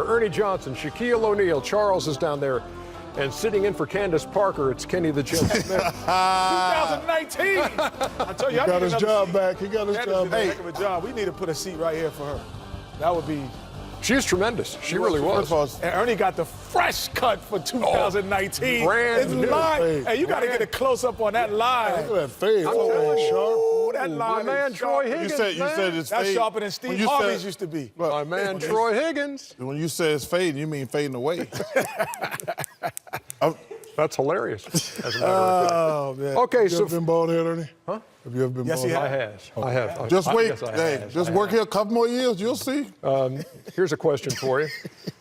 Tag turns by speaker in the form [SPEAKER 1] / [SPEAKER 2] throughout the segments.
[SPEAKER 1] Ernie Johnson, Shaquille O'Neal, Charles is down there, and sitting in for Candace Parker, it's Kenny the Jet Smith.
[SPEAKER 2] 2019. I tell you,
[SPEAKER 3] he got his job back. He got his job back.
[SPEAKER 2] Heck of a job. We need to put a seat right here for her. That would be.
[SPEAKER 1] She's tremendous. She really was.
[SPEAKER 2] And Ernie got the fresh cut for 2019.
[SPEAKER 1] Brand new.
[SPEAKER 2] Hey, you got to get a close up on that line.
[SPEAKER 3] Look at that fade.
[SPEAKER 2] That line.
[SPEAKER 1] My man Troy Higgins.
[SPEAKER 3] You said it's
[SPEAKER 2] That's
[SPEAKER 3] fade.
[SPEAKER 2] sharper than Steve Harvey's used to be.
[SPEAKER 1] My man Troy Higgins.
[SPEAKER 3] When you say it's fading, you mean fading away.
[SPEAKER 1] That's hilarious. As a matter of fact.
[SPEAKER 2] Oh, man.
[SPEAKER 1] Okay,
[SPEAKER 3] You
[SPEAKER 1] so.
[SPEAKER 3] ever been bald head, Ernie?
[SPEAKER 1] Huh?
[SPEAKER 3] Have you ever been bald head?
[SPEAKER 1] I have.
[SPEAKER 3] Just wait.
[SPEAKER 1] Yes, I
[SPEAKER 3] Hey,
[SPEAKER 1] have.
[SPEAKER 3] just work here a couple more years. You'll see.
[SPEAKER 1] Here's a question for you.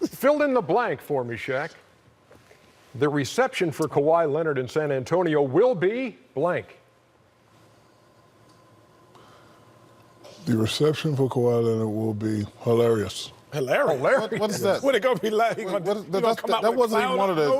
[SPEAKER 1] Fill in the blank for me, Shaq. The reception for Kawhi Leonard in San Antonio will be blank.
[SPEAKER 3] The reception for Kawhi Leonard will be hilarious.
[SPEAKER 2] Hilarious.
[SPEAKER 3] What is that?
[SPEAKER 2] What it gonna be like?
[SPEAKER 3] That wasn't even one of the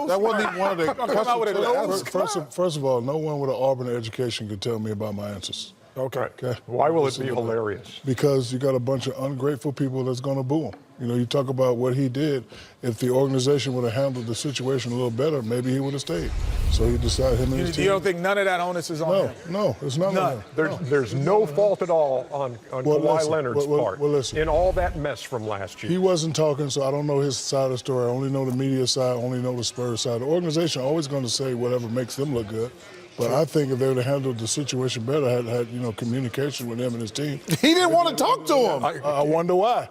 [SPEAKER 2] questions.
[SPEAKER 3] First of all, no one with an Auburn education could tell me about my answers.
[SPEAKER 2] Okay.
[SPEAKER 1] Why will it be hilarious?
[SPEAKER 3] Because you got a bunch of ungrateful people that's going to boo him. You know, you talk about what he did. If the organization would have handled the situation a little better, maybe he would have stayed. So he decided him and his team.
[SPEAKER 2] You don't think none of that onus is on him?
[SPEAKER 3] No, it's none of that.
[SPEAKER 1] There's no fault at all on Kawhi Leonard's part in all that mess from last year.
[SPEAKER 3] He wasn't talking, so I don't know his side of the story. I only know the media side, only know the Spurs side. The organization always going to say whatever makes them look good. But I think if they would have handled the situation better, had communication with him and his team. He didn't want to talk to him. I wonder why.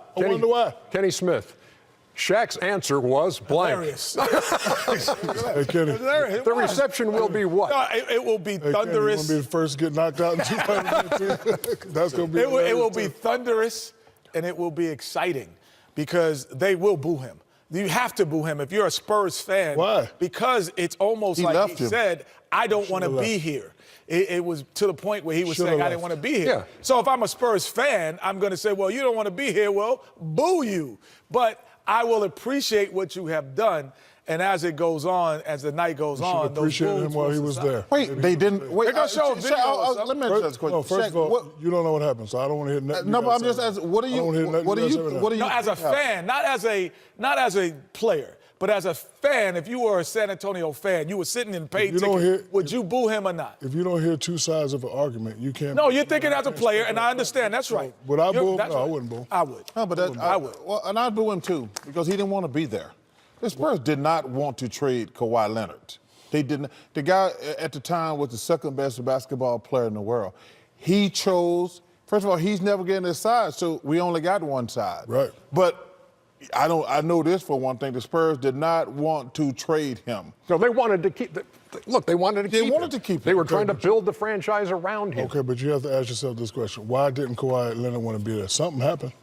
[SPEAKER 1] Kenny Smith, Shaq's answer was blank.
[SPEAKER 2] Hilarious.
[SPEAKER 3] Hey, Kenny.
[SPEAKER 1] The reception will be what?
[SPEAKER 2] No, it will be thunderous.
[SPEAKER 3] Kenny, you want to be the first to get knocked out in 2019? That's going to be
[SPEAKER 2] It will be thunderous, and it will be exciting because they will boo him. You have to boo him if you're a Spurs fan.
[SPEAKER 3] Why?
[SPEAKER 2] Because it's almost like he said, I don't want to be here. It was to the point where he was saying, I didn't want to be here.
[SPEAKER 1] Yeah.
[SPEAKER 2] So if I'm a Spurs fan, I'm going to say, well, you don't want to be here. Well, boo you. But I will appreciate what you have done. And as it goes on, as the night goes on, those
[SPEAKER 3] appreciate him while he was there.
[SPEAKER 4] Wait, they didn't. Wait,
[SPEAKER 2] They're gonna show a video.
[SPEAKER 4] let me ask this question.
[SPEAKER 3] No, first of all, you don't know what happened, so I don't want to hear nothing.
[SPEAKER 4] No, but I'm just asking. What do you?
[SPEAKER 2] No, as a fan, not as a player, but as a fan. If you were a San Antonio fan, you were sitting in paid ticket. Would you boo him or not?
[SPEAKER 3] If you don't hear two sides of an argument, you can't.
[SPEAKER 2] No, you're thinking as a player, and I understand. That's right.
[SPEAKER 3] Would I boo him? No, I wouldn't boo him.
[SPEAKER 2] I would.
[SPEAKER 4] No, but I would. Well, and I'd boo him too because he didn't want to be there. The Spurs did not want to trade Kawhi Leonard. They didn't. The guy at the time was the second best basketball player in the world. He chose. First of all, he's never getting his side, so we only got one side.
[SPEAKER 3] Right.
[SPEAKER 4] But I know this for one thing. The Spurs did not want to trade him.
[SPEAKER 1] No, they wanted to keep. Look, they wanted to keep.
[SPEAKER 4] They wanted to keep him.
[SPEAKER 1] They were trying to build the franchise around him.
[SPEAKER 3] Okay, but you have to ask yourself this question: why didn't Kawhi Leonard want to be there? Something happened.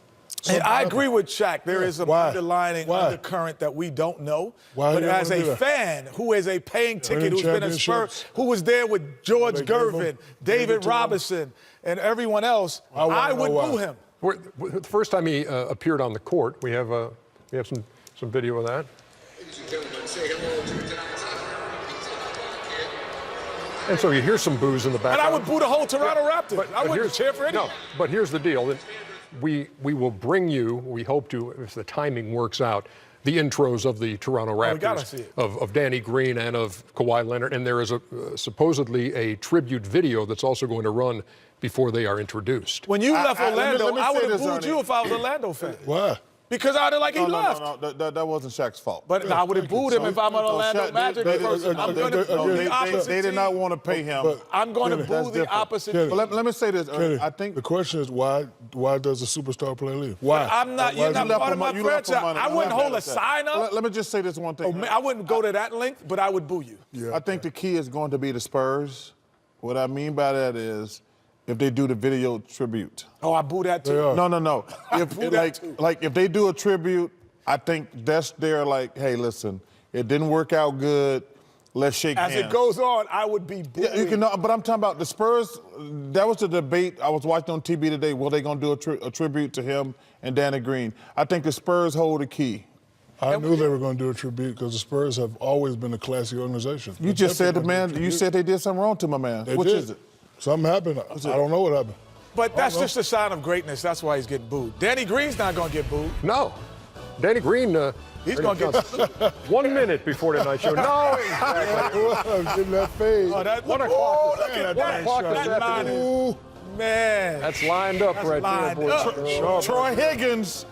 [SPEAKER 2] And I agree with Shaq. There is an underlining undercurrent that we don't know. But as a fan who is a paying ticket, who's been a Spur, who was there with George Gervin, David Robinson, and everyone else, I would boo him.
[SPEAKER 1] The first time he appeared on the court, we have some video of that. And so you hear some boos in the background.
[SPEAKER 2] And I would boo the whole Toronto Raptors. I wouldn't cheer for anyone.
[SPEAKER 1] No, but here's the deal. We will bring you, we hope to, if the timing works out, the intros of the Toronto Raptors, of Danny Green and of Kawhi Leonard. And there is supposedly a tribute video that's also going to run before they are introduced.
[SPEAKER 2] When you left Orlando, I would have booed you if I was an Orlando fan.
[SPEAKER 3] Why?
[SPEAKER 2] Because I didn't like he left.
[SPEAKER 4] No, that wasn't Shaq's fault.
[SPEAKER 2] But I would have booed him if I'm an Orlando Magic person. I'm going to boo the opposite
[SPEAKER 4] They did not want to pay him.
[SPEAKER 2] I'm going to boo the opposite team.
[SPEAKER 4] But let me say this.
[SPEAKER 3] I think the question is why does a superstar player leave?
[SPEAKER 2] Why? You're not part of my franchise. I wouldn't hold a sign up.
[SPEAKER 4] Let me just say this one thing.
[SPEAKER 2] I wouldn't go to that length, but I would boo you.
[SPEAKER 3] Yeah.
[SPEAKER 4] I think the key is going to be the Spurs. What I mean by that is if they do the video tribute.
[SPEAKER 2] Oh, I boo that too.
[SPEAKER 4] No. If they do a tribute, I think that's their hey, listen, it didn't work out good. Let's shake hands.
[SPEAKER 2] As it goes on, I would be booing.
[SPEAKER 4] Yeah, you can, but I'm talking about the Spurs. That was the debate I was watching on TV today. Were they going to do a tribute to him and Danny Green? I think the Spurs hold the key.
[SPEAKER 3] I knew they were going to do a tribute because the Spurs have always been a classy organization.
[SPEAKER 4] You just said you said they did something wrong to my man. Which is it?
[SPEAKER 3] Something happened. I don't know what happened.
[SPEAKER 2] But that's just a sign of greatness. That's why he's getting booed. Danny Green's not going to get booed.
[SPEAKER 1] No. Danny Green.
[SPEAKER 2] He's going to get
[SPEAKER 1] 1 minute before tonight's show. No, exactly.
[SPEAKER 3] Getting that fade.
[SPEAKER 2] Oh, that,
[SPEAKER 1] 1 o'clock.
[SPEAKER 2] oh, look at
[SPEAKER 1] 1 o'clock this afternoon.
[SPEAKER 2] Man.
[SPEAKER 1] That's lined up right
[SPEAKER 2] lined
[SPEAKER 1] there, boys.
[SPEAKER 2] up.
[SPEAKER 4] Troy Higgins